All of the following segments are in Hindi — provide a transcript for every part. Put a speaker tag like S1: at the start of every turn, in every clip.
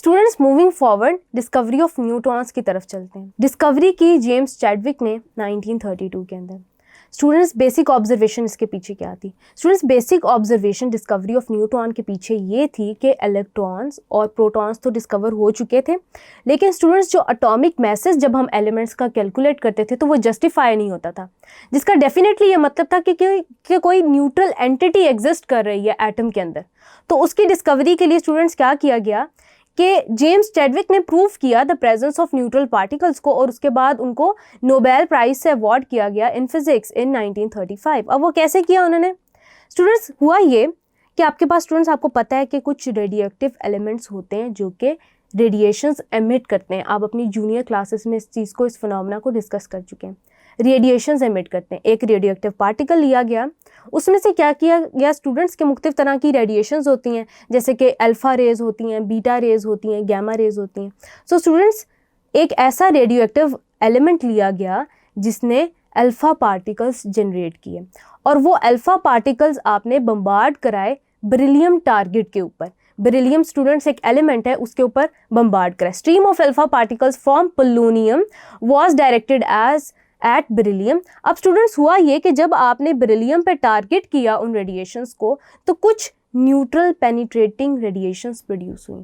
S1: Students moving forward discovery of neutrons की तरफ चलते हैं। डिस्कवरी की जेम्स चैडविक ने 1932 के अंदर। स्टूडेंट्स बेसिक ऑब्जर्वेशन इसके पीछे क्या थी? Students basic observation discovery of neutron के पीछे ये थी कि इलेक्ट्रॉन्स और प्रोटॉन्स तो डिस्कवर हो चुके थे, लेकिन स्टूडेंट्स जो एटॉमिक मैसेज जब हम एलिमेंट्स का कैलकुलेट करते थे तो वो जस्टिफाई नहीं होता था, जिसका डेफिनेटली ये मतलब था कि कोई न्यूट्रल एंटिटी एग्जिस्ट कर रही है एटम के अंदर। तो उसकी डिस्कवरी के लिए स्टूडेंट्स क्या किया गया कि जेम्स चैडविक ने प्रूव किया the presence of neutral particles को, और उसके बाद उनको नोबेल प्राइज से अवार्ड किया गया इन फिजिक्स इन 1935। अब वो कैसे किया उन्होंने? स्टूडेंट्स हुआ ये कि आपके पास स्टूडेंट्स आपको पता है कि कुछ रेडियोएक्टिव एलिमेंट्स होते हैं जो कि रेडिएशंस एमिट करते हैं। आप अपनी जूनियर क्लासेस में इस चीज़ को, इस फिनोमेना को डिस्कस कर चुके हैं। रेडिएशंस एमिट करते हैं। एक रेडियोएक्टिव पार्टिकल लिया गया, उसमें से क्या किया गया स्टूडेंट्स के मुख्तलिफ तरह की रेडिएशंस होती हैं, जैसे कि अल्फ़ा रेज होती हैं, बीटा रेज होती हैं, गैमा रेज होती हैं। सो स्टूडेंट्स एक ऐसा रेडियोएक्टिव एलिमेंट लिया गया जिसने अल्फ़ा पार्टिकल्स जनरेट किए, और वो अल्फ़ा पार्टिकल्स आपने बम्बार्ड कराए बेरिलियम टारगेट के ऊपर। बेरिलियम स्टूडेंट्स एक एलिमेंट है, उसके ऊपर बम्बार्ड कराए। Stream of alpha particles from polonium was directed eight beryllium. अब स्टूडेंट्स हुआ ये कि जब आपने बेरिलियम पे टारगेट किया उन रेडिएशंस को, तो कुछ न्यूट्रल पेनिट्रेटिंग रेडिएशंस प्रोड्यूस हुई।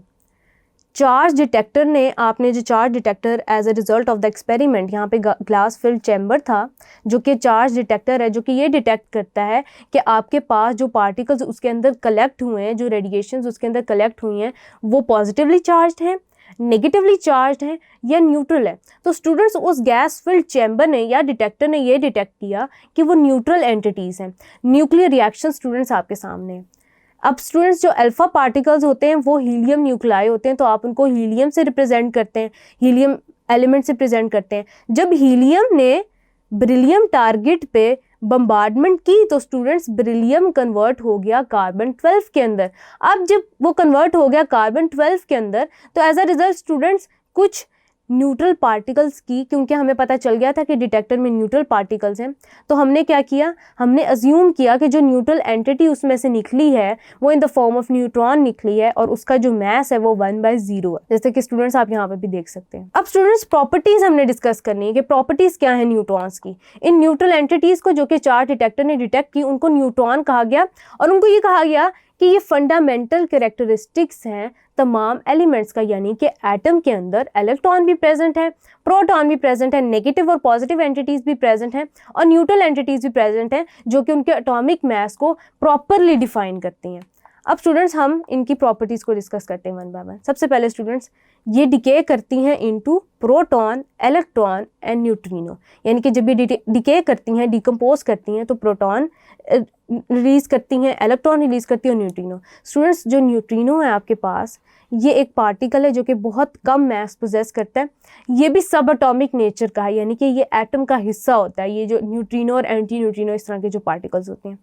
S1: चार्ज डिटेक्टर ने, आपने जो charge detector as a result of the experiment, यहाँ पे ग्लास फिल्ड चैम्बर था जो कि चार्ज डिटेक्टर है, जो कि ये डिटेक्ट करता है कि आपके पास जो पार्टिकल्स उसके अंदर कलेक्ट हुए हैं, जो रेडिएशंस उसके अंदर कलेक्ट हुई हैं, वो पॉजिटिवली चार्ज हैं, नेगेटिवली चार्ज है या न्यूट्रल है। तो स्टूडेंट्स उस गैस फिल्ड चैम्बर ने या डिटेक्टर ने ये डिटेक्ट किया कि वो न्यूट्रल एंटिटीज़ हैं। न्यूक्लियर रिएक्शन स्टूडेंट्स आपके सामने है। अब स्टूडेंट्स जो अल्फ़ा पार्टिकल्स होते हैं वो हीलियम न्यूक्लाई होते हैं, तो आप उनको हीलियम से रिप्रेजेंट करते हैं, हीलियम एलिमेंट से प्रेजेंट करते हैं। जब हीलियम ने बेरिलियम टारगेट पे बम्बार्डमेंट की तो स्टूडेंट्स बेरिलियम कन्वर्ट हो गया कार्बन 12 के अंदर। अब जब वो कन्वर्ट हो गया कार्बन 12 के अंदर, तो एज अ रिजल्ट स्टूडेंट्स कुछ न्यूट्रल पार्टिकल्स की, क्योंकि हमें पता चल गया था कि डिटेक्टर में न्यूट्रल पार्टिकल्स हैं, तो हमने क्या किया, हमने अज्यूम किया कि जो न्यूट्रल एंटिटी उसमें से निकली है वो in the form of neutron निकली है, और उसका जो मास है वो 1/0 है, जैसे कि स्टूडेंट्स आप यहाँ पे भी देख सकते हैं। अब स्टूडेंट्स प्रॉपर्टीज हमने डिस्कस करनी है कि प्रॉपर्टीज क्या है न्यूट्रॉन्स की। इन न्यूट्रल एंटिटीज को जो कि चार्ज डिटेक्टर ने डिटेक्ट की, उनको न्यूट्रॉन कहा गया, और उनको ये कहा गया कि ये फंडामेंटल कैरेक्टरिस्टिक्स हैं तमाम एलिमेंट्स का, यानी कि एटम के अंदर इलेक्ट्रॉन भी प्रेजेंट है, प्रोटॉन भी प्रेजेंट है, नेगेटिव और पॉजिटिव एंटिटीज भी प्रेजेंट हैं, और न्यूट्रल एंटिटीज भी प्रेजेंट हैं जो कि उनके एटॉमिक मास को प्रॉपरली डिफाइन करती हैं। अब स्टूडेंट्स हम इनकी प्रॉपर्टीज़ को डिस्कस करते हैं वन बाय वन। सबसे पहले स्टूडेंट्स ये डिके करती हैं into proton, electron and neutrino, यानी कि जब ये डिके करती हैं, डिकम्पोज करती हैं, तो प्रोटॉन रिलीज़ करती हैं, इलेक्ट्रॉन रिलीज़ करती है, और न्यूट्रिनो। स्टूडेंट्स जो न्यूट्रिनो है आपके पास, ये एक पार्टिकल है जो कि बहुत कम मास पोजेस करता है। ये भी सब एटॉमिक नेचर का है, यानी कि ये एटम का हिस्सा होता है, ये जो न्यूट्रिनो और एंटी न्यूट्रिनो इस तरह के जो पार्टिकल्स होते हैं।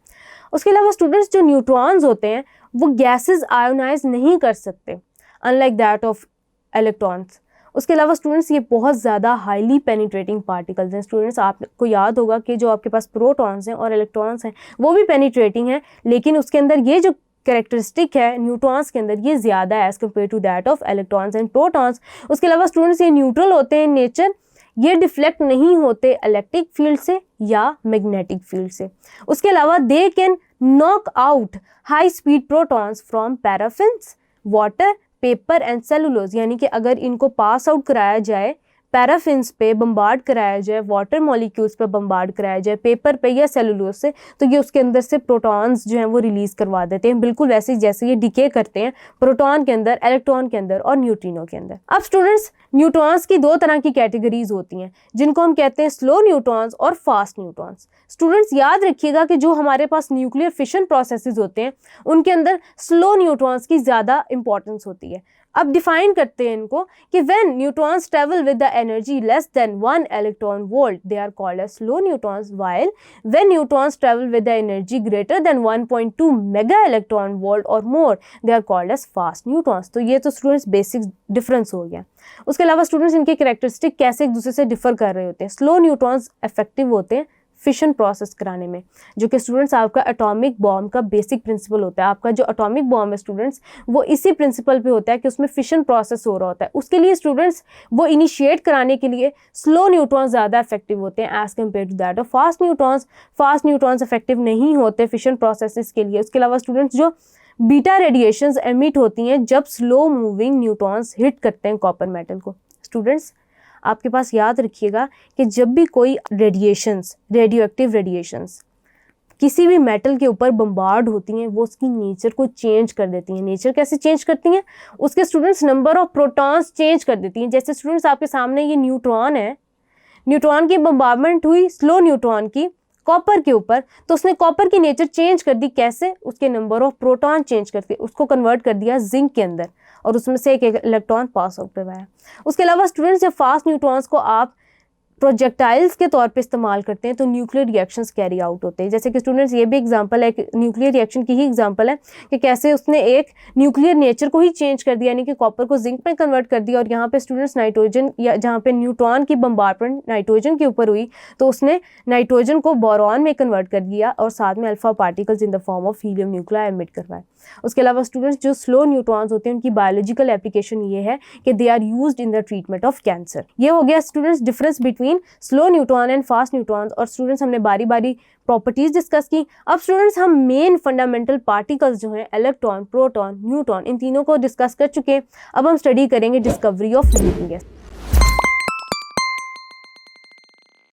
S1: उसके अलावा स्टूडेंट्स जो न्यूट्रॉन्स होते हैं वो गैसेस आयोनाइज नहीं कर सकते, अनलाइक दैट ऑफ इलेक्ट्रॉन्स। उसके अलावा स्टूडेंट्स ये बहुत ज़्यादा हाईली पेनिट्रेटिंग पार्टिकल्स हैं। स्टूडेंट्स आपको याद होगा कि जो आपके पास प्रोटॉन्स हैं और इलेक्ट्रॉन्स हैं वो भी पेनिट्रेटिंग हैं, लेकिन उसके अंदर ये जो कैरेक्टरिस्टिक है न्यूट्रॉन्स के अंदर ये ज़्यादा है as compare to that of electrons and protons. उसके अलावा स्टूडेंट्स ये न्यूट्रल होते हैं इन नेचर, ये डिफ्लेक्ट नहीं होते इलेक्ट्रिक फील्ड से या मैग्नेटिक फील्ड से। उसके अलावा they can knock out high speed protons from paraffins, water, paper and cellulose, यानी कि अगर इनको पास आउट कराया जाए, पैराफिन्स पे बम्बार्ड कराया जाए, वाटर मॉलिक्यूल्स पे बम्बार्ड कराया जाए, पेपर पे या सेलुलोज से, तो ये उसके अंदर से प्रोटॉन्स जो हैं वो रिलीज़ करवा देते हैं, बिल्कुल वैसे ही जैसे ये डिके करते हैं प्रोटॉन के अंदर, इलेक्ट्रॉन के अंदर और न्यूट्रिनो के अंदर। अब स्टूडेंट्स न्यूट्रॉन्स की दो तरह की कैटेगरीज होती हैं, जिनको हम कहते हैं स्लो न्यूट्रॉन्स और फास्ट न्यूट्रॉन्स। स्टूडेंट्स याद रखिएगा कि जो हमारे पास न्यूक्लियर फिशन प्रोसेसेस होते हैं उनके अंदर स्लो न्यूट्रॉन्स की ज़्यादा इंपॉर्टेंस होती है। अब डिफाइन करते हैं इनको कि when neutrons travel with the energy less than 1 electron volt they are called as slow neutrons, while when neutrons travel with the energy greater than 1.2 mega electron volt और more they are called as fast neutrons. तो ये तो स्टूडेंट्स बेसिक डिफरेंस हो गया। उसके अलावा स्टूडेंट्स इनके कैरेक्टरिस्टिक कैसे एक दूसरे से डिफर कर रहे होते हैं। स्लो न्यूट्रॉन्स इफेक्टिव होते हैं फिशन प्रोसेस कराने में, जो कि स्टूडेंट्स आपका एटॉमिक बॉम्ब का बेसिक प्रिंसिपल होता है। आपका जो एटॉमिक बॉम्ब है स्टूडेंट्स, वो इसी प्रिंसिपल पे होता है कि उसमें फिशन प्रोसेस हो रहा होता है। उसके लिए स्टूडेंट्स वो इनिशिएट कराने के लिए स्लो न्यूट्रॉन्स ज़्यादा इफेक्टिव होते हैं एज कम्पेयर टू दैट। और फास्ट न्यूट्रॉन्स इफेक्टिव नहीं होते फिशन प्रोसेस के लिए। उसके अलावा स्टूडेंट्स जो बीटा रेडिएशंस एमिट होती हैं जब स्लो मूविंग न्यूट्रॉन्स हिट करते हैं कॉपर मेटल को। स्टूडेंट्स आपके पास याद रखिएगा कि जब भी कोई रेडिएशंस, रेडियोएक्टिव रेडिएशंस किसी भी मेटल के ऊपर बम्बार्ड होती हैं, वो उसकी नेचर को चेंज कर देती हैं। नेचर कैसे चेंज करती हैं? उसके students number of protons change कर देती हैं। जैसे स्टूडेंट्स आपके सामने ये न्यूट्रॉन है, न्यूट्रॉन की बम्बार्डमेंट हुई स्लो न्यूट्रॉन की कॉपर के ऊपर, तो उसने कॉपर की नेचर चेंज कर दी। कैसे? उसके नंबर ऑफ प्रोटॉन चेंज करके उसको कन्वर्ट कर दिया जिंक के अंदर और उसमें से एक इलेक्ट्रॉन पास आउट करवाया। उसके अलावा स्टूडेंट्स जब फास्ट न्यूट्रॉन्स को आप प्रोजेक्टाइल्स के तौर पे इस्तेमाल करते हैं तो न्यूक्लियर रिएक्शंस कैरी आउट होते हैं। जैसे कि स्टूडेंट्स ये भी एग्जांपल है, न्यूक्लियर रिएक्शन की ही एग्जांपल है कि कैसे उसने एक न्यूक्लियर नेचर को ही चेंज कर दिया, यानी कि कॉपर को जिंक में कन्वर्ट कर दिया। और यहाँ पे स्टूडेंट्स नाइट्रोजन, या जहाँ पे न्यूट्रॉन की बम्बार्डमेंट नाइट्रोजन के ऊपर हुई तो उसने नाइट्रोजन को बोरॉन में कन्वर्ट कर दिया और साथ में alpha particles in the form of helium nuclei emit करवाए। उसके अलावा स्टूडेंट्स जो स्लो न्यूट्रॉन्स होते हैं उनकी बायोलॉजिकल एप्लीकेशन ये है कि they are used in the treatment of cancer. ये हो गया students difference between slow neutron and fast neutrons. और स्टूडेंट्स हमने बारी बारी प्रॉपर्टीज डिस्कस की। अब स्टूडेंट्स हम मेन फंडामेंटल पार्टिकल्स जो हैं इलेक्ट्रॉन, प्रोटॉन, न्यूट्रॉन, इन तीनों को डिस्कस कर चुके हैं। अब हम स्टडी करेंगे डिस्कवरी ऑफ न्यूटन गैस।